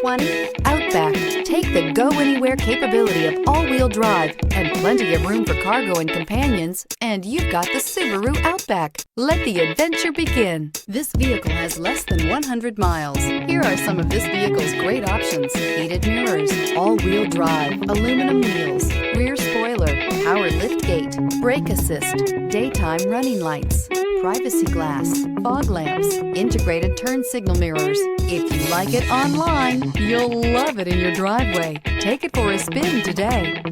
2020 Outback. Take the go-anywhere capability of all-wheel drive and plenty of room for cargo and companions, and you've got the Subaru Outback. Let the adventure begin. This vehicle has less than 100 miles. Here are some of this vehicle's great options: heated mirrors, all-wheel drive, aluminum wheels, rear spoiler, power liftgate, brake assist, daytime running lights, privacy glass, fog lamps, integrated turn signal mirrors. If you like it online, you'll love it in your driveway. Take it for a spin today.